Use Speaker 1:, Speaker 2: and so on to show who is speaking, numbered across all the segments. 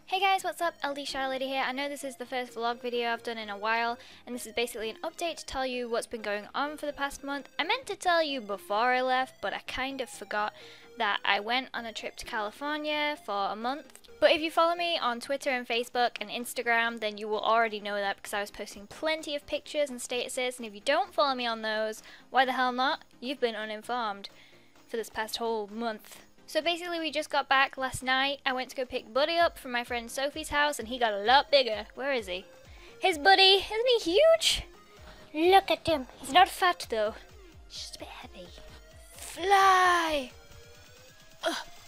Speaker 1: Hey guys, what's up? LDShadowLady here. I know this is the first vlog video I've done in a while, and this is basically an update to tell you what's been going on for the past month. I meant to tell you before I left, but I kind of forgot that I went on a trip to California for a month. But if you follow me on Twitter and Facebook and Instagram, then you will already know that because I was posting plenty of pictures and statuses, and if you don't follow me on those, why the hell not? You've been uninformed for this past whole month. So basically we just got back last night. I went to go pick Buddy up from my friend Sophie's house and he got a lot bigger. Where is he? His Buddy, isn't he huge? Look at him. He's not fat though. He's just a bit heavy. Fly!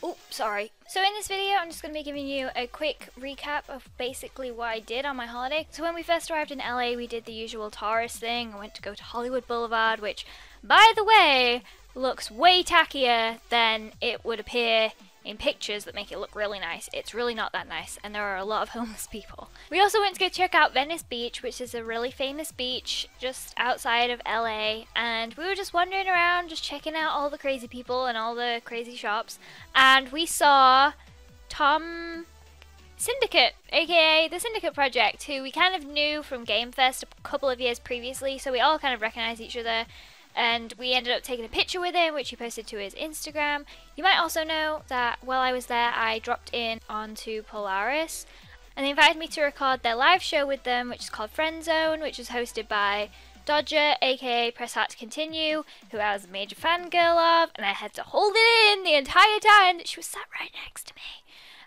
Speaker 1: Oh, sorry. So in this video I'm just going to be giving you a quick recap of basically what I did on my holiday. So when we first arrived in LA we did the usual tourist thing. I went to go to Hollywood Boulevard, which by the way looks way tackier than it would appear in pictures that make it look really nice. It's really not that nice, and there are a lot of homeless people. We also went to go check out Venice Beach, which is a really famous beach just outside of LA, and we were just wandering around, just checking out all the crazy people and all the crazy shops, and we saw Tom Syndicate, aka the Syndicate Project, who we kind of knew from Game Fest a couple of years previously, so we all kind of recognized each other. And we ended up taking a picture with him, which he posted to his Instagram. You might also know that while I was there, I dropped in onto Polaris, and they invited me to record their live show with them, which is called FriendZone, which is hosted by Dodger, aka Press Heart to Continue, who I was a major fangirl of, and I had to hold it in the entire time that she was sat right next to me.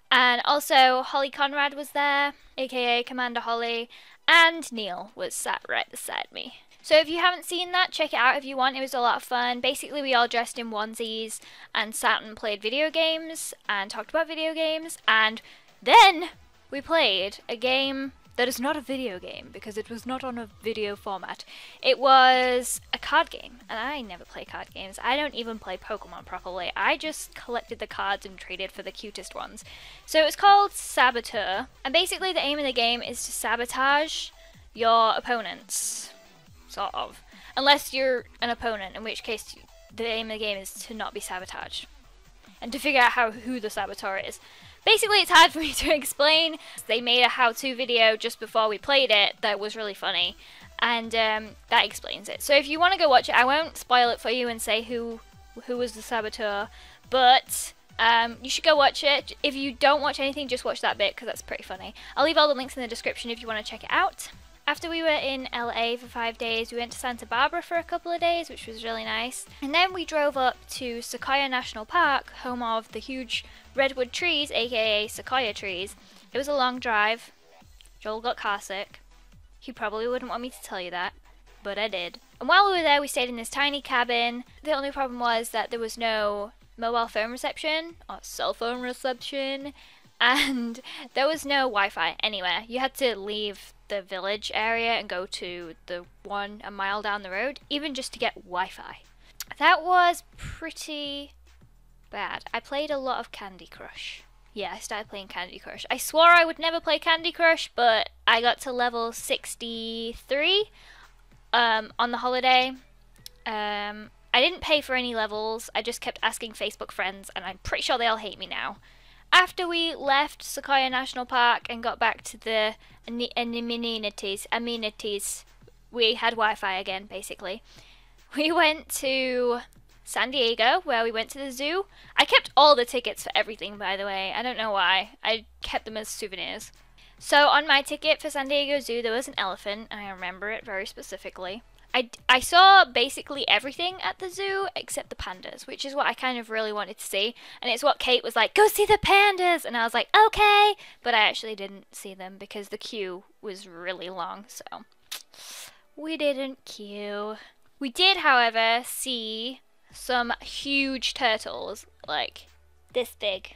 Speaker 1: And also, Holly Conrad was there, aka Commander Holly, and Neil was sat right beside me. So if you haven't seen that, check it out if you want. It was a lot of fun. Basically, we all dressed in onesies and sat and played video games and talked about video games. And then we played a game that is not a video game because it was not on a video format. It was a card game, and I never play card games. I don't even play Pokemon properly. I just collected the cards and traded for the cutest ones. So it was called Saboteur, and basically the aim of the game is to sabotage your opponents. Sort of. Unless you're an opponent, in which case the aim of the game is to not be sabotaged. And to figure out who the saboteur is. Basically, it's hard for me to explain. They made a how-to video just before we played it that was really funny. And that explains it. So if you want to go watch it, I won't spoil it for you and say who was the saboteur. But you should go watch it. If you don't watch anything, just watch that bit because that's pretty funny. I'll leave all the links in the description if you want to check it out. After we were in LA for 5 days, we went to Santa Barbara for a couple of days, which was really nice. And then we drove up to Sequoia National Park, home of the huge redwood trees, aka sequoia trees. It was a long drive. Joel got car sick. He probably wouldn't want me to tell you that, but I did. And while we were there, we stayed in this tiny cabin. The only problem was that there was no mobile phone reception, or cell phone reception, and there was no Wi-Fi anywhere. You had to leave the village area and go to the one a mile down the road, even just to get Wi-Fi. That was pretty bad. I played a lot of Candy Crush. Yeah, I started playing Candy Crush. I swore I would never play Candy Crush, but I got to level 63 on the holiday. I didn't pay for any levels. I just kept asking Facebook friends, and I'm pretty sure they all hate me now. After we left Sequoia National Park and got back to the amenities, we had Wi-Fi again, basically. We went to San Diego, where we went to the zoo. I kept all the tickets for everything, by the way. I don't know why. I kept them as souvenirs. So on my ticket for San Diego Zoo, there was an elephant, and I remember it very specifically. I saw basically everything at the zoo except the pandas, which is what I kind of really wanted to see. And it's what Kate was like, go see the pandas! And I was like, okay! But I actually didn't see them because the queue was really long, so we didn't queue. We did, however, see some huge turtles, like this big.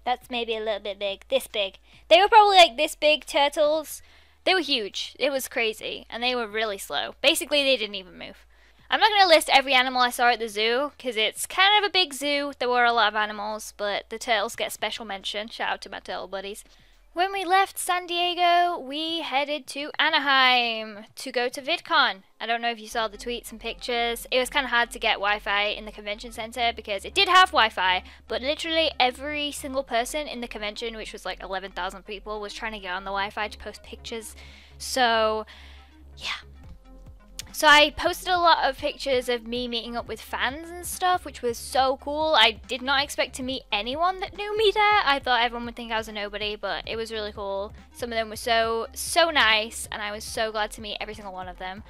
Speaker 1: That's maybe a little bit big. This big. They were probably like this big turtles. They were huge. It was crazy. And they were really slow. Basically, they didn't even move. I'm not going to list every animal I saw at the zoo, because it's kind of a big zoo. There were a lot of animals, but the turtles get special mention. Shout out to my turtle buddies. When we left San Diego, we headed to Anaheim to go to VidCon. I don't know if you saw the tweets and pictures. It was kind of hard to get Wi-Fi in the convention center because it did have Wi-Fi, but literally every single person in the convention, which was like 11,000 people, was trying to get on the Wi-Fi to post pictures. So, yeah. So I posted a lot of pictures of me meeting up with fans and stuff, which was so cool. I did not expect to meet anyone that knew me there. I thought everyone would think I was a nobody, but it was really cool. Some of them were so nice, and I was so glad to meet every single one of them.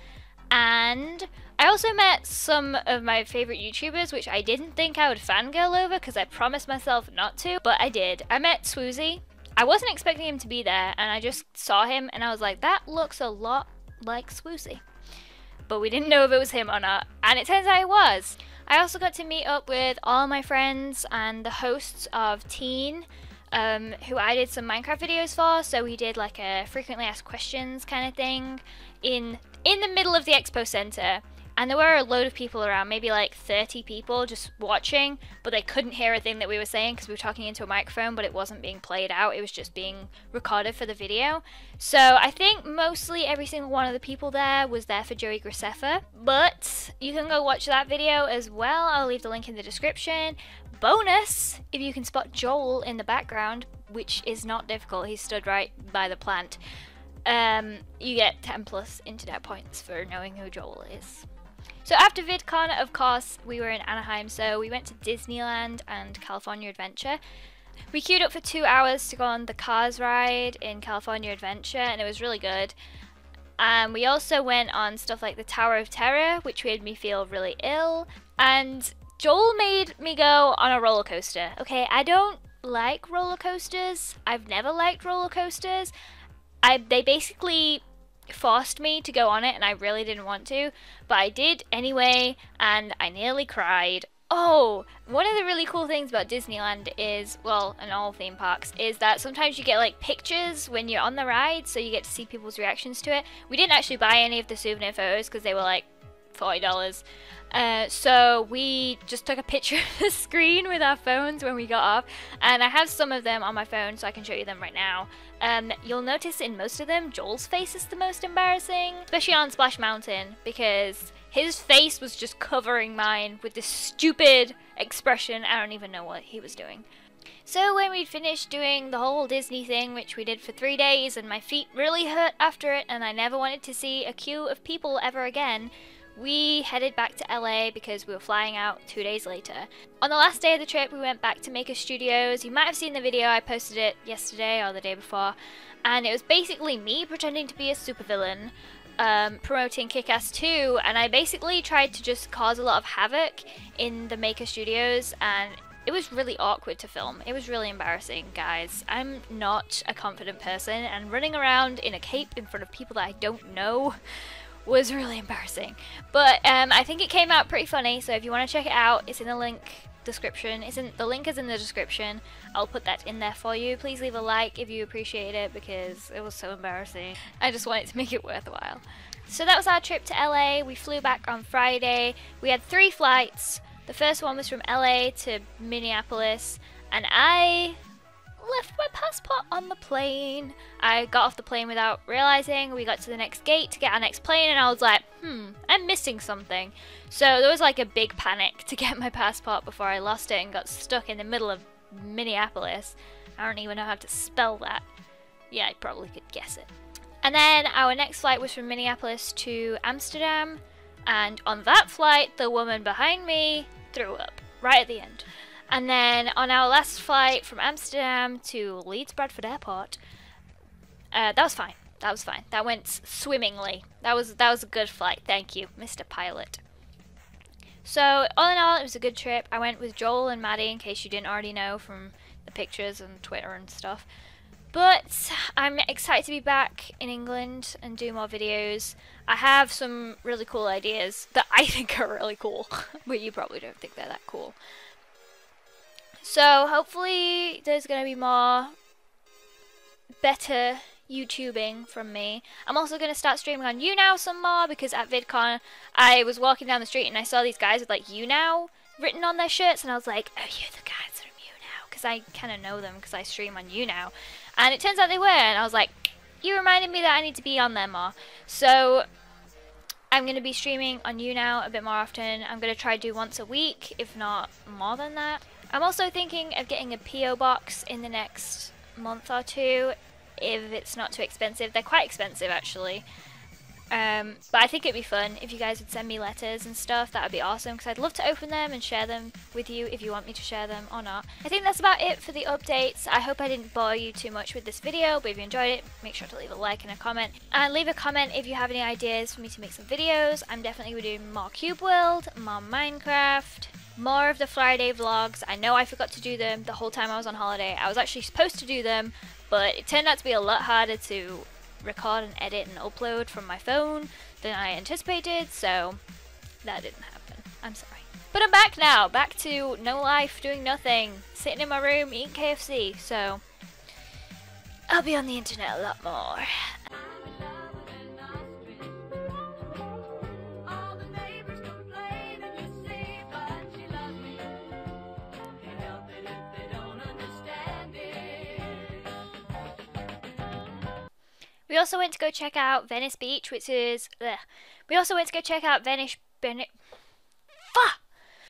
Speaker 1: And I also met some of my favorite YouTubers, which I didn't think I would fangirl over because I promised myself not to, but I did. I met Swoozy. I wasn't expecting him to be there, and I just saw him, and I was like, that looks a lot like Swoozy. But we didn't know if it was him or not, and it turns out it was. I also got to meet up with all my friends and the hosts of Teen, who I did some Minecraft videos for, so we did like a frequently asked questions kind of thing in the middle of the expo center. And there were a load of people around, maybe like 30 people just watching, but they couldn't hear a thing that we were saying because we were talking into a microphone, but it wasn't being played out, it was just being recorded for the video. So I think mostly every single one of the people there was there for Joey Graceffa, but you can go watch that video as well. I'll leave the link in the description. Bonus, if you can spot Joel in the background, which is not difficult, he stood right by the plant, you get 10 plus internet points for knowing who Joel is. So after VidCon, of course, we were in Anaheim, so we went to Disneyland and California Adventure. We queued up for 2 hours to go on the Cars ride in California Adventure, and it was really good. We also went on stuff like the Tower of Terror, which made me feel really ill, and Joel made me go on a roller coaster. Okay, I don't like roller coasters. I've never liked roller coasters. They basically forced me to go on it, and I really didn't want to, but I did anyway, and I nearly cried. Oh, one of the really cool things about Disneyland is, well, and all theme parks, is that sometimes you get like pictures when you're on the ride, so you get to see people's reactions to it. We didn't actually buy any of the souvenir photos because they were like $40. So we just took a picture of the screen with our phones when we got off, and I have some of them on my phone so I can show you them right now. You'll notice in most of them, Joel's face is the most embarrassing, especially on Splash Mountain, because his face was just covering mine with this stupid expression. I don't even know what he was doing. So when we'd finished doing the whole Disney thing, which we did for 3 days, and my feet really hurt after it, and I never wanted to see a queue of people ever again, we headed back to LA because we were flying out 2 days later. On the last day of the trip, we went back to Maker Studios. You might have seen the video, I posted it yesterday or the day before, and it was basically me pretending to be a supervillain, promoting Kickass 2, and I basically tried to just cause a lot of havoc in the Maker Studios, and it was really awkward to film. It was really embarrassing, guys. I'm not a confident person, and running around in a cape in front of people that I don't know was really embarrassing. But I think it came out pretty funny, so if you want to check it out, it's in the link description. The link is in the description. I'll put that in there for you. Please leave a like if you appreciate it because it was so embarrassing. I just wanted to make it worthwhile. So that was our trip to LA. We flew back on Friday. We had 3 flights. The first one was from LA to Minneapolis, and I left my passport on the plane. I got off the plane without realizing. We got to the next gate to get our next plane, and I was like, I'm missing something. So there was like a big panic to get my passport before I lost it and got stuck in the middle of Minneapolis. I don't even know how to spell that. Yeah, I probably could guess it. And then our next flight was from Minneapolis to Amsterdam, and on that flight, the woman behind me threw up right at the end. And then on our last flight from Amsterdam to Leeds Bradford Airport, that was fine. That was fine. That went swimmingly. That was a good flight. Thank you, Mr. Pilot. So all in all, it was a good trip. I went with Joel and Maddie, in case you didn't already know from the pictures and Twitter and stuff. But I'm excited to be back in England and do more videos. I have some really cool ideas that I think are really cool, but you probably don't think they're that cool. So hopefully there's going to be more better YouTubing from me. I'm also going to start streaming on YouNow some more, because at VidCon I was walking down the street and I saw these guys with like YouNow written on their shirts, and I was like, oh, you're the guys from YouNow, because I kind of know them because I stream on YouNow. And it turns out they were, and I was like, you reminded me that I need to be on there more. So I'm going to be streaming on you now a bit more often. I'm going to try to do once a week, if not more than that. I'm also thinking of getting a PO box in the next month or two, if it's not too expensive. They're quite expensive actually. But I think it'd be fun if you guys would send me letters and stuff. That would be awesome, because I'd love to open them and share them with you if you want me to share them or not. I think that's about it for the updates. I hope I didn't bore you too much with this video, but if you enjoyed it, make sure to leave a like and a comment. And leave a comment if you have any ideas for me to make some videos. I'm definitely doing more Cube World, more Minecraft, more of the Friday vlogs. I know I forgot to do them the whole time I was on holiday. I was actually supposed to do them, but it turned out to be a lot harder to record and edit and upload from my phone than I anticipated, so that didn't happen. I'm sorry. But I'm back now, back to no life, doing nothing, sitting in my room, eating KFC, so I'll be on the internet a lot more. We also went to go check out Venice Beach, which is... We also went to go check out